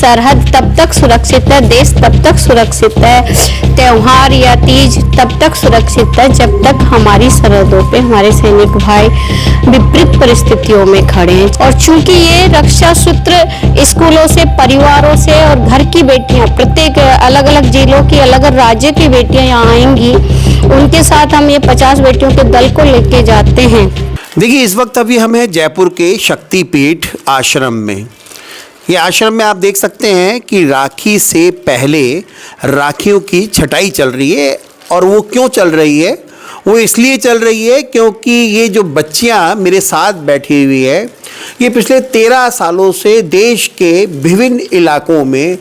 सरहद तब तक सुरक्षित है, देश तब तक सुरक्षित है, त्योहार या तीज तब तक सुरक्षित है जब तक हमारी सरहदों पे हमारे सैनिक भाई विपरीत परिस्थितियों में खड़े हैं। और चूंकि ये रक्षा सूत्र स्कूलों से, परिवारों से और घर की बेटियां, प्रत्येक अलग अलग जिलों की, अलग अलग राज्य की बेटियां यहाँ आएंगी, उनके साथ हम ये 50 बेटियों के दल को लेके जाते हैं। देखिए, इस वक्त अभी हम हैं जयपुर के शक्तिपीठ आश्रम में। ये आश्रम में आप देख सकते हैं कि राखी से पहले राखियों की छटाई चल रही है। और वो क्यों चल रही है? वो इसलिए चल रही है क्योंकि ये जो बच्चियां मेरे साथ बैठी हुई है, ये पिछले 13 सालों से देश के विभिन्न इलाकों में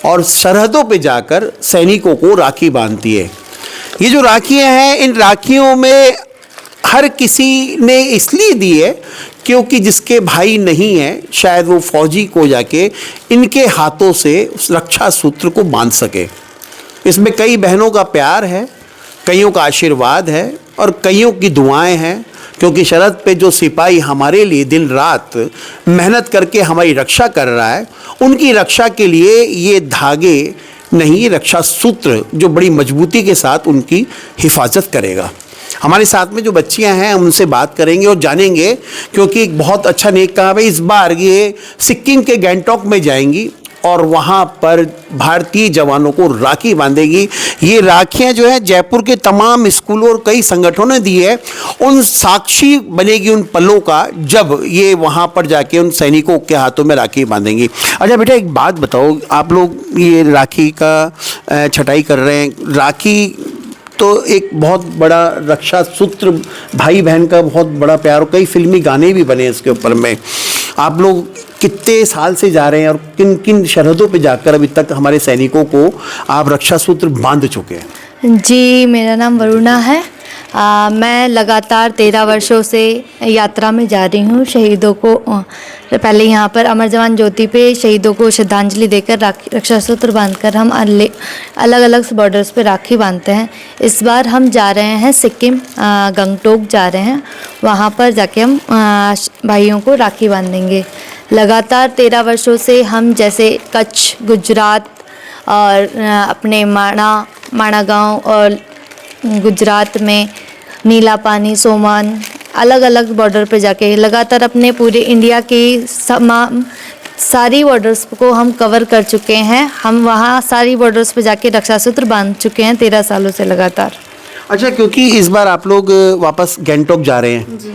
और सरहदों पे जाकर सैनिकों को राखी बांधती है। ये जो राखियां हैं, इन राखियों में हर किसी ने इसलिए दी है क्योंकि जिसके भाई नहीं है, शायद वो फौजी को जाके इनके हाथों से उस रक्षा सूत्र को बांध सके। इसमें कई बहनों का प्यार है, कईयों का आशीर्वाद है और कईयों की दुआएं हैं, क्योंकि सरहद पे जो सिपाही हमारे लिए दिन रात मेहनत करके हमारी रक्षा कर रहा है, उनकी रक्षा के लिए ये धागे नहीं, ये रक्षा सूत्र जो बड़ी मजबूती के साथ उनकी हिफाजत करेगा। हमारे साथ में जो बच्चियां हैं, हम उनसे बात करेंगे और जानेंगे, क्योंकि एक बहुत अच्छा नेक काम है। इस बार ये सिक्किम के गैंगटॉक में जाएंगी और वहाँ पर भारतीय जवानों को राखी बांधेगी। ये राखियाँ जो है जयपुर के तमाम स्कूलों और कई संगठनों ने दी है, उन साक्षी बनेगी उन पलों का जब ये वहाँ पर जाके उन सैनिकों के हाथों में राखी बांधेंगी। अच्छा बेटा, एक बात बताओ, आप लोग ये राखी का छटाई कर रहे हैं, राखी तो एक बहुत बड़ा रक्षा सूत्र, भाई बहन का बहुत बड़ा प्यार, और कई फिल्मी गाने भी बने इसके ऊपर में। आप लोग कितने साल से जा रहे हैं और किन किन सरहदों पे जाकर अभी तक हमारे सैनिकों को आप रक्षा सूत्र बांध चुके हैं? जी, मेरा नाम वरुणा है। मैं लगातार 13 वर्षों से यात्रा में जा रही हूँ। शहीदों को पहले यहाँ पर अमर जवान ज्योति पे शहीदों को श्रद्धांजलि देकर रक्षा सूत्र बांधकर हम अलग अलग बॉर्डर्स पे राखी बांधते हैं। इस बार हम जा रहे हैं सिक्किम, गंगटोक जा रहे हैं। वहाँ पर जाके हम भाइयों को राखी बांधेंगे। लगातार 13 वर्षों से हम जैसे कच्छ, गुजरात और अपने माणा गाँव और गुजरात में नीला पानी, सोमान, अलग अलग बॉर्डर पे जाके लगातार अपने पूरे इंडिया की सारी बॉर्डर्स को हम कवर कर चुके हैं। हम वहाँ सारी बॉर्डर्स पे जाके रक्षा सूत्र बांध चुके हैं 13 सालों से लगातार। अच्छा, क्योंकि इस बार आप लोग वापस गैंगटॉक जा रहे हैं जी,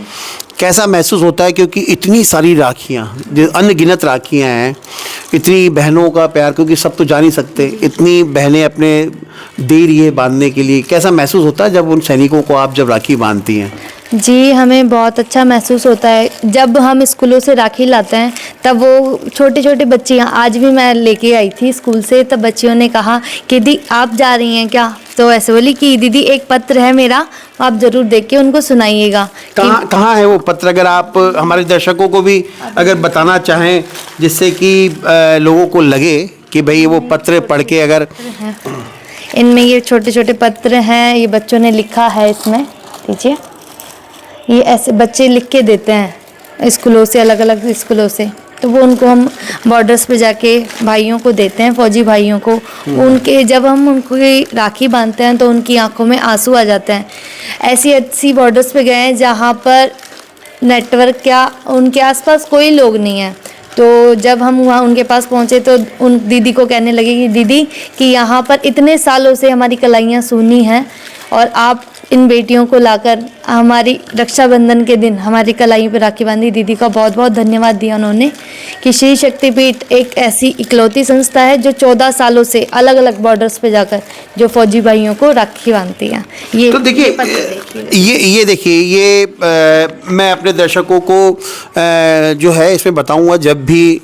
कैसा महसूस होता है? क्योंकि इतनी सारी राखियाँ, अनगिनत राखियाँ हैं, इतनी बहनों का प्यार, क्योंकि सब तो जा नहीं सकते, इतनी बहनें अपने दे रही है बांधने के लिए, कैसा महसूस होता है जब उन सैनिकों को आप जब राखी बांधती हैं? जी, हमें बहुत अच्छा महसूस होता है। जब हम स्कूलों से राखी लाते हैं तब वो छोटे छोटे बच्चियाँ, आज भी मैं लेके आई थी स्कूल से, तब बच्चियों ने कहा कि दी आप जा रही हैं क्या? तो ऐसे बोली कि दीदी एक पत्र है मेरा, आप ज़रूर देख के उनको सुनाइएगा। कहाँ है वो पत्र? अगर आप हमारे दर्शकों को भी अगर बताना चाहें, जिससे कि लोगों को लगे कि भाई वो पत्र पढ़ के अगर, इनमें ये छोटे छोटे पत्र हैं, ये बच्चों ने लिखा है इसमें, लीजिए, ये ऐसे बच्चे लिख के देते हैं स्कूलों से, अलग अलग स्कूलों से, तो वो उनको हम बॉर्डर्स पे जाके भाइयों को देते हैं, फौजी भाइयों को। उनके जब हम उनको राखी बांधते हैं तो उनकी आंखों में आंसू आ जाते हैं। ऐसी बॉर्डर्स पे गए हैं जहाँ पर नेटवर्क या उनके आसपास कोई लोग नहीं है। तो जब हम वहाँ उनके पास पहुँचे तो उन दीदी को कहने लगे कि दीदी कि यहाँ पर इतने सालों से हमारी कलाइयाँ सूनी हैं और आप इन बेटियों को लाकर हमारी रक्षाबंधन के दिन हमारी कलाई पर राखी बांधी। दीदी का बहुत बहुत धन्यवाद दिया उन्होंने कि श्री शक्तिपीठ एक ऐसी इकलौती संस्था है जो 14 सालों से अलग अलग बॉर्डर्स पे जाकर जो फौजी भाइयों को राखी बांधती है। ये तो देखिए, ये देखिए, ये मैं अपने दर्शकों को जो है इसमें बताऊंगा, जब भी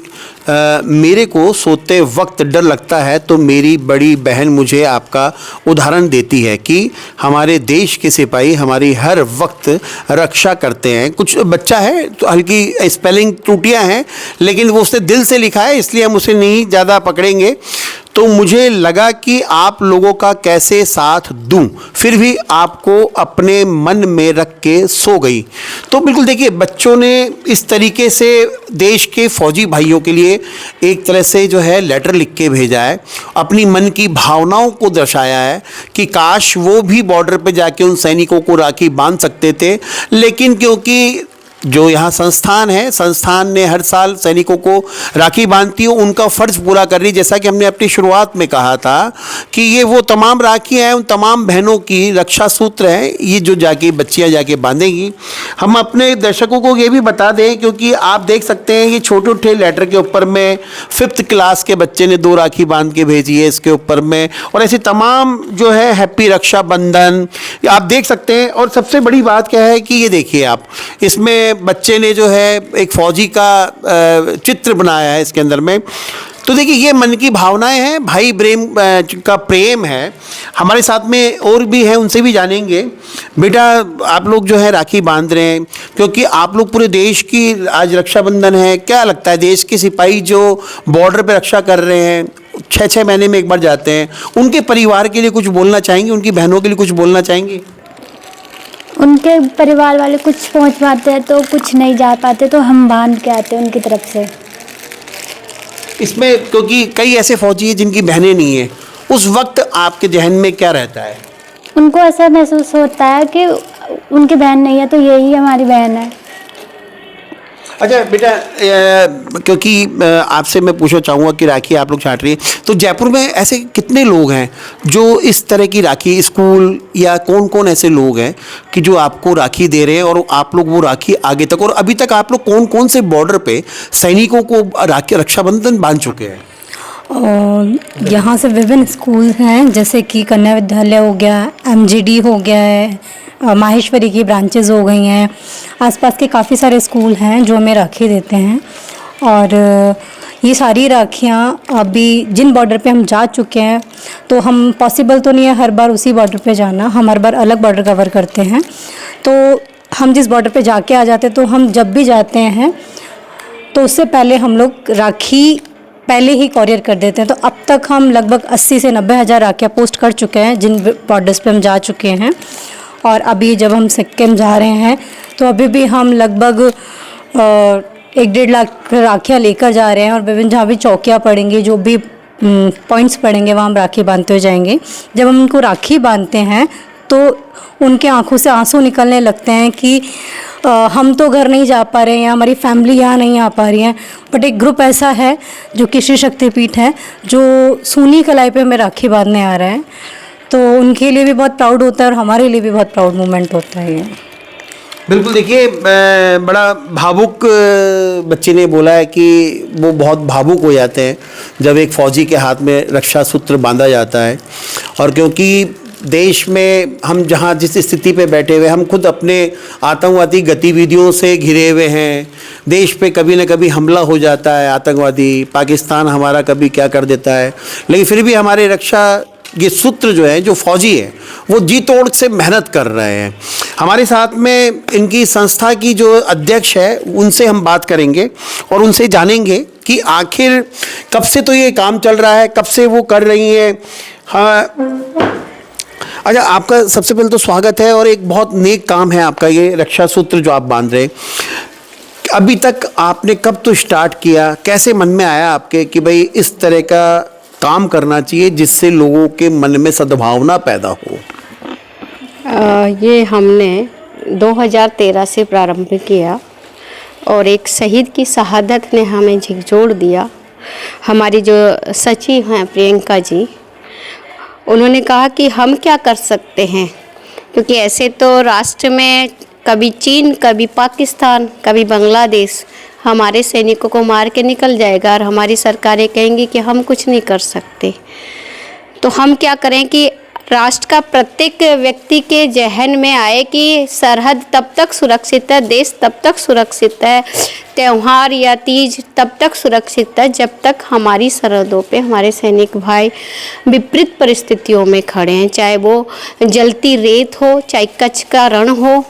मेरे को सोते वक्त डर लगता है तो मेरी बड़ी बहन मुझे आपका उदाहरण देती है कि हमारे देश के सिपाही हमारी हर वक्त रक्षा करते हैं। कुछ बच्चा है तो हल्की स्पेलिंग त्रुटियां हैं, लेकिन वो उसने दिल से लिखा है, इसलिए हम उसे नहीं ज़्यादा पकड़ेंगे। तो मुझे लगा कि आप लोगों का कैसे साथ दूं, फिर भी आपको अपने मन में रख के सो गई। तो बिल्कुल देखिए, बच्चों ने इस तरीके से देश के फौजी भाइयों के लिए एक तरह से जो है लेटर लिख के भेजा है, अपनी मन की भावनाओं को दर्शाया है कि काश वो भी बॉर्डर पे जाके उन सैनिकों को राखी बांध सकते थे, लेकिन क्योंकि जो यहाँ संस्थान है, संस्थान ने हर साल सैनिकों को राखी बांधती है, उनका फ़र्ज़ पूरा कर रही है। जैसा कि हमने अपनी शुरुआत में कहा था कि ये वो तमाम राखियाँ हैं, उन तमाम बहनों की रक्षा सूत्र हैं, ये जो जाके बच्चियाँ जाके बांधेंगी। हम अपने दर्शकों को ये भी बता दें, क्योंकि आप देख सकते हैं ये छोटे लेटर के ऊपर में 5th क्लास के बच्चे ने 2 राखी बांध के भेजी है इसके ऊपर में, और ऐसे तमाम जो है हैप्पी रक्षाबंधन आप देख सकते हैं। और सबसे बड़ी बात क्या है कि ये देखिए आप, इसमें बच्चे ने जो है एक फौजी का चित्र बनाया है इसके अंदर में। तो देखिए, ये मन की भावनाएं हैं, भाई प्रेम का प्रेम है। हमारे साथ में और भी हैं, उनसे भी जानेंगे। बेटा, आप लोग जो है राखी बांध रहे हैं क्योंकि आप लोग पूरे देश की, आज रक्षाबंधन है, क्या लगता है देश के सिपाही जो बॉर्डर पे रक्षा कर रहे हैं, 6-6 महीने में एक बार जाते हैं, उनके परिवार के लिए कुछ बोलना चाहेंगे, उनकी बहनों के लिए कुछ बोलना चाहेंगे? उनके परिवार वाले कुछ पहुंच पाते हैं तो कुछ नहीं जा पाते, तो हम बांध के आते हैं उनकी तरफ से। इसमें क्योंकि कई ऐसे फौजी हैं जिनकी बहनें नहीं हैं, उस वक्त आपके जहन में क्या रहता है? उनको ऐसा महसूस होता है कि उनकी बहन नहीं है तो यही हमारी बहन है। अच्छा बेटा, क्योंकि आपसे मैं पूछना चाहूँगा कि राखी आप लोग छाट रही है, तो जयपुर में ऐसे कितने लोग हैं जो इस तरह की राखी, स्कूल या कौन कौन ऐसे लोग हैं कि जो आपको राखी दे रहे हैं और आप लोग वो राखी आगे तक, और अभी तक आप लोग कौन कौन से बॉर्डर पे सैनिकों को राखी रक्षाबंधन बांध चुके हैं? यहाँ से विभिन्न स्कूल हैं, जैसे कि कन्या विद्यालय हो गया, MGD हो गया है, माहेश्वरी की ब्रांचेज हो गई हैं, आसपास के काफ़ी सारे स्कूल हैं जो हमें राखी देते हैं। और ये सारी राखियाँ अभी जिन बॉर्डर पे हम जा चुके हैं, तो हम पॉसिबल तो नहीं है हर बार उसी बॉर्डर पे जाना, हम हर बार अलग बॉर्डर कवर करते हैं। तो हम जिस बॉर्डर पे जाके आ जाते हैं, तो हम जब भी जाते हैं तो उससे पहले हम लोग राखी पहले ही कॉरियर कर देते हैं। तो अब तक हम लगभग 80 से 90 हज़ार राखियाँ पोस्ट कर चुके हैं जिन बॉर्डर्स पे हम जा चुके हैं। और अभी जब हम सिक्किम जा रहे हैं तो अभी भी हम लगभग 1-1.5 लाख राखियाँ लेकर जा रहे हैं, और विभिन्न जहाँ भी चौकियाँ पड़ेंगी, जो भी पॉइंट्स पड़ेंगे, वहाँ हम राखी बांधते हुए जाएंगे। जब हम उनको राखी बांधते हैं तो उनके आंखों से आंसू निकलने लगते हैं कि हम तो घर नहीं जा पा रहे हैं, हमारी फैमिली यहाँ नहीं आ पा रही है, बट एक ग्रुप ऐसा है जो कि श्री शक्तिपीठ है, जो सूनी कलाई पे हमें राखी बांधने आ रहा है। तो उनके लिए भी बहुत प्राउड होता है और हमारे लिए भी बहुत प्राउड मोमेंट होता है ये। बिल्कुल, देखिए बड़ा भावुक बच्चे ने बोला है कि वो बहुत भावुक हो जाते हैं जब एक फ़ौजी के हाथ में रक्षा सूत्र बांधा जाता है। और क्योंकि देश में हम जहाँ जिस स्थिति पे बैठे हुए, हम खुद अपने आतंकवादी गतिविधियों से घिरे हुए हैं। देश पे कभी न कभी हमला हो जाता है आतंकवादी, पाकिस्तान हमारा कभी क्या कर देता है, लेकिन फिर भी हमारे रक्षा ये सूत्र जो है, जो फौजी है, वो जी तोड़ से मेहनत कर रहे हैं। हमारे साथ में इनकी संस्था की जो अध्यक्ष है, उनसे हम बात करेंगे और उनसे जानेंगे कि आखिर कब से तो ये काम चल रहा है, कब से वो कर रही हैं। हाँ, अच्छा, आपका सबसे पहले तो स्वागत है, और एक बहुत नेक काम है आपका ये रक्षा सूत्र जो आप बांध रहे हैं। अभी तक आपने कब तो स्टार्ट किया, कैसे मन में आया आपके कि भाई इस तरह का काम करना चाहिए जिससे लोगों के मन में सद्भावना पैदा हो? ये हमने 2013 से प्रारंभ किया, और एक शहीद की शहादत ने हमें झकझोर दिया। हमारी जो सचिव हैं प्रियंका जी, उन्होंने कहा कि हम क्या कर सकते हैं, क्योंकि ऐसे तो राष्ट्र में कभी चीन, कभी पाकिस्तान, कभी बांग्लादेश हमारे सैनिकों को मार के निकल जाएगा, और हमारी सरकारें कहेंगी कि हम कुछ नहीं कर सकते। तो हम क्या करें कि राष्ट्र का प्रत्येक व्यक्ति के जहन में आए कि सरहद तब तक सुरक्षित है, देश तब तक सुरक्षित है त्यौहार या तीज तब तक सुरक्षित है जब तक हमारी सरहदों पे हमारे सैनिक भाई विपरीत परिस्थितियों में खड़े हैं, चाहे वो जलती रेत हो, चाहे कच्छ का रण हो,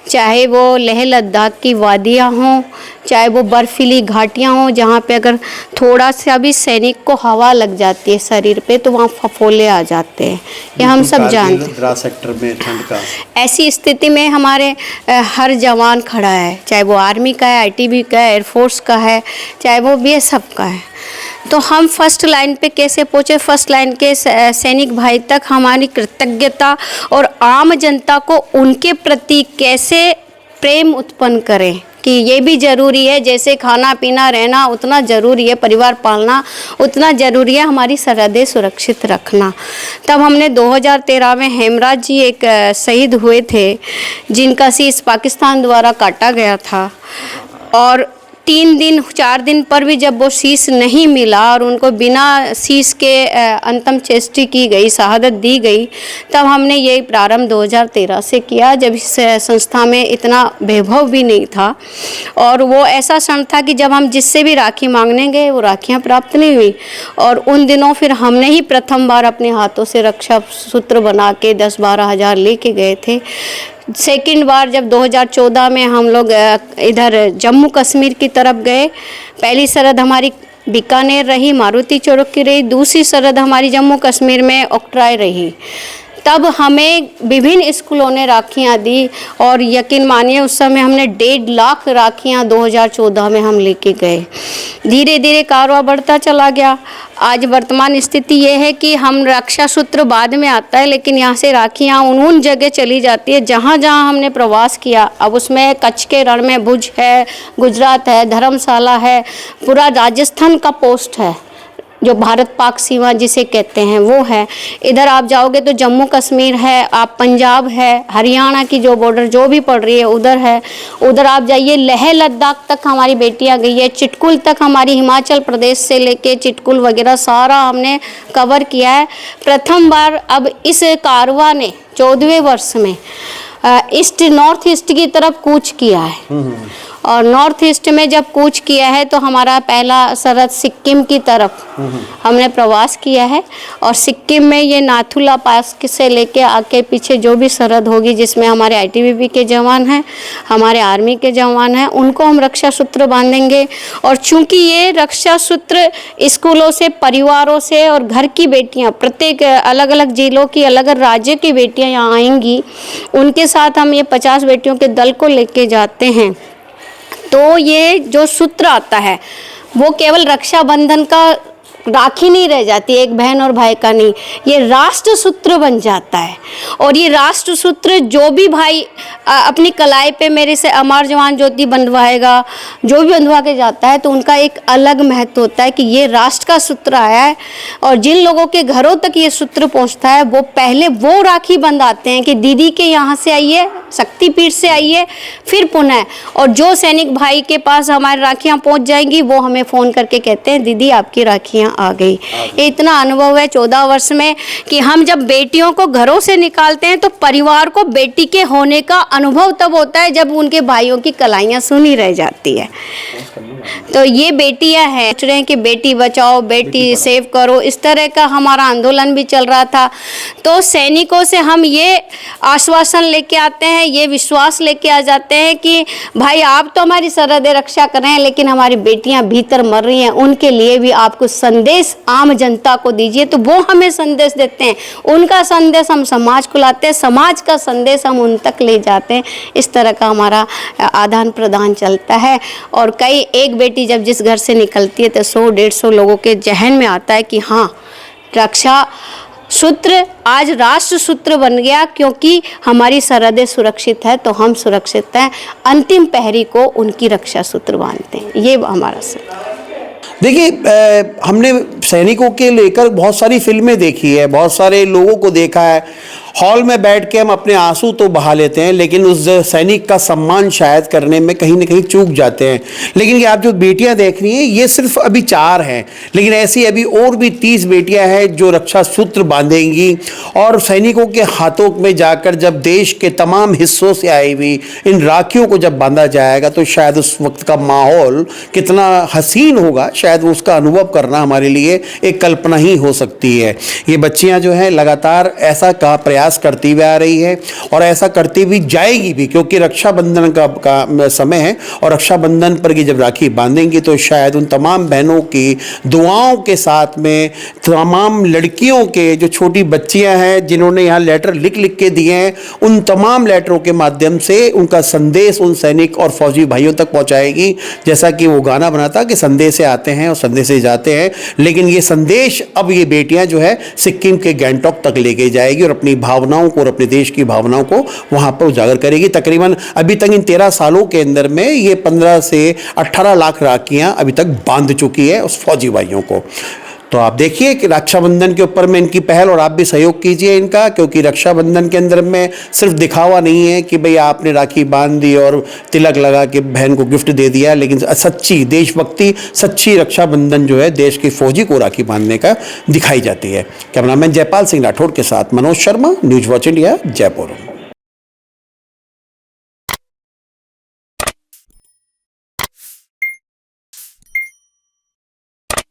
चाहे वो लेह लद्दाख की वादियाँ हों, चाहे वो बर्फीली घाटियाँ हों जहाँ पे अगर थोड़ा सा भी सैनिक को हवा लग जाती है शरीर पे तो वहाँ फफोले आ जाते हैं, ये हम सब जानते हैं। द्रास सेक्टर में ठंड का ऐसी स्थिति में हमारे हर जवान खड़ा है, चाहे वो आर्मी का है, आईटीबी का है, एयरफोर्स का है, चाहे वो बीएसएफ का है। तो हम फर्स्ट लाइन पे कैसे पहुँचे, फर्स्ट लाइन के सैनिक भाई तक हमारी कृतज्ञता और आम जनता को उनके प्रति कैसे प्रेम उत्पन्न करें कि ये भी ज़रूरी है, जैसे खाना पीना रहना उतना ज़रूरी है, परिवार पालना उतना ज़रूरी है, हमारी सरहदें सुरक्षित रखना। तब हमने 2013 में हेमराज जी एक शहीद हुए थे जिनका शीश पाकिस्तान द्वारा काटा गया था, और 4 दिन पर भी जब वो शीश नहीं मिला और उनको बिना शीश के अंतिम चेष्टि की गई, शहादत दी गई, तब हमने ये प्रारंभ 2013 से किया जब इस संस्था में इतना वैभव भी नहीं था। और वो ऐसा क्षण था कि जब हम जिससे भी राखी मांगने गए वो राखियाँ प्राप्त नहीं हुई, और उन दिनों फिर हमने ही प्रथम बार अपने हाथों से रक्षा सूत्र बना के 10-12 हज़ार लेके गए थे। सेकंड बार जब 2014 में हम लोग इधर जम्मू कश्मीर की तरफ गए, पहली सरहद हमारी बीकानेर रही, मारुति चौक की रही, दूसरी सरहद हमारी जम्मू कश्मीर में ओक्ट्राई रही। तब हमें विभिन्न स्कूलों ने राखियाँ दी और यकीन मानिए उस समय हमने 1.5 लाख राखियाँ 2014 में हम लेके गए। धीरे धीरे कारोबार बढ़ता चला गया। आज वर्तमान स्थिति ये है कि हम रक्षा सूत्र बाद में आता है, लेकिन यहाँ से राखियाँ उन जगह चली जाती है जहाँ जहाँ हमने प्रवास किया। अब उसमें कच्छ के रण में भुज है, गुजरात है, धर्मशाला है, पूरा राजस्थान का पोस्ट है जो भारत पाक सीमा जिसे कहते हैं वो है। इधर आप जाओगे तो जम्मू कश्मीर है, आप पंजाब है, हरियाणा की जो बॉर्डर जो भी पड़ रही है उधर है। उधर आप जाइए लेह लद्दाख तक हमारी बेटियां गई है, चिटकुल तक हमारी हिमाचल प्रदेश से लेके चिटकुल वगैरह सारा हमने कवर किया है। प्रथम बार अब इस कारवां ने 14वें वर्ष में नॉर्थ ईस्ट की तरफ कूच किया है, और नॉर्थ ईस्ट में जब कूच किया है तो हमारा पहला सरहद सिक्किम की तरफ हमने प्रवास किया है। और सिक्किम में ये नाथुला पास से लेके आके पीछे जो भी सरहद होगी जिसमें हमारे आईटीबीपी के जवान हैं, हमारे आर्मी के जवान हैं, उनको हम रक्षा सूत्र बांधेंगे। और चूंकि ये रक्षा सूत्र स्कूलों से, परिवारों से और घर की बेटियां, प्रत्येक अलग अलग जिलों की, अलग अलग राज्य की बेटियां यहाँ आएंगी, उनके साथ हम ये 50 बेटियों के दल को लेके जाते हैं। तो ये जो सूत्र आता है वो केवल रक्षाबंधन का राखी नहीं रह जाती, एक बहन और भाई का नहीं, ये राष्ट्र सूत्र बन जाता है। और ये राष्ट्र सूत्र जो भी भाई अपनी कलाई पे मेरे से अमर जवान ज्योति बंधवाएगा, जो भी बंधवा के जाता है, तो उनका एक अलग महत्व होता है कि ये राष्ट्र का सूत्र आया है। और जिन लोगों के घरों तक ये सूत्र पहुंचता है वो पहले वो राखी बंधाते हैं कि दीदी के यहाँ से आइए, शक्तिपीठ से आइए, फिर पुनः। और जो सैनिक भाई के पास हमारी राखियाँ पहुँच जाएंगी वो हमें फ़ोन करके कहते हैं दीदी आपकी राखियाँ आ गई। ये इतना अनुभव है 14 वर्ष में कि हम जब बेटियों को घरों से निकालते हैं तो परिवार को बेटी के होने का अनुभव तब होता है जब उनके भाइयों की कलाइयाँ सुनी रह जाती है। तो ये बेटियां हैं, सोच रहे हैं कि बेटी बचाओ, बेटी सेव करो, इस तरह का हमारा आंदोलन भी चल रहा था। तो सैनिकों से हम ये आश्वासन लेके आते हैं, ये विश्वास लेके आ जाते हैं कि भाई आप तो हमारी सरहदें रक्षा कर रहे हैं, लेकिन हमारी बेटियां भीतर मर रही हैं, उनके लिए भी आप कुछ संदेश आम जनता को दीजिए। तो वो हमें संदेश देते हैं, उनका संदेश हम समाज को लाते हैं, समाज का संदेश हम उन तक ले जाते हैं। इस तरह का हमारा आदान प्रदान चलता है। और कई एक बेटी जब जिस घर से निकलती है तो 100-150 लोगों के जहन में आता है कि हाँ, रक्षा सूत्र आज राष्ट्र सूत्र बन गया, क्योंकि हमारी सरहदें सुरक्षित है तो हम सुरक्षित हैं। अंतिम पहरी को उनकी रक्षा सूत्र बांधते हैं, ये हमारा देखिए, हमने सैनिकों के लेकर बहुत सारी फिल्में देखी है, बहुत सारे लोगों को देखा है, हॉल में बैठ के हम अपने आंसू तो बहा लेते हैं, लेकिन उस सैनिक का सम्मान शायद करने में कहीं ना कहीं चूक जाते हैं। लेकिन ये आप जो बेटियां देख रही हैं, ये सिर्फ अभी 4 हैं, लेकिन ऐसी अभी और भी 30 बेटियां हैं जो रक्षा सूत्र बांधेंगी और सैनिकों के हाथों में जाकर जब देश के तमाम हिस्सों से आई हुई इन राखियों को जब बांधा जाएगा तो शायद उस वक्त का माहौल कितना हसीन होगा, शायद उसका अनुभव करना हमारे लिए एक कल्पना ही हो सकती है। ये बच्चियां जो हैं लगातार ऐसा का प्रयास करती हुई आ रही है और ऐसा करती भी जाएगी भी, क्योंकि रक्षाबंधन का समय है और रक्षाबंधन पर ये जब राखी बांधेंगी तो शायद उन तमाम बहनों की दुआओं के साथ में तमाम लड़कियों के जो छोटी बच्चियां हैं जिन्होंने यहाँ लेटर लिख लिख के दिए हैं, उन तमाम लेटरों के माध्यम से उनका संदेश उन सैनिक और फौजी भाइयों तक पहुँचाएगी। जैसा कि वो गाना बना था कि संदेश से आते हैं और संदेश से जाते हैं, लेकिन ये संदेश अब ये बेटियां जो है सिक्किम के गैंगटॉक तक लेके जाएगी और अपनी भावनाओं को और अपने देश की भावनाओं को वहां पर उजागर करेगी। तकरीबन अभी तक इन 13 सालों के अंदर में ये 15 से 18 लाख राखियां अभी तक बांध चुकी है उस फौजी भाइयों को। तो आप देखिए कि रक्षाबंधन के ऊपर में इनकी पहल, और आप भी सहयोग कीजिए इनका, क्योंकि रक्षाबंधन के अंदर में सिर्फ दिखावा नहीं है कि भाई आपने राखी बांध दी और तिलक लगा के बहन को गिफ्ट दे दिया, लेकिन सच्ची देशभक्ति, सच्ची रक्षाबंधन जो है देश की फौजी को राखी बांधने का दिखाई जाती है। कैमरामैन जयपाल सिंह राठौड़ के साथ Manoj Sharma, news watch India, Jaipur.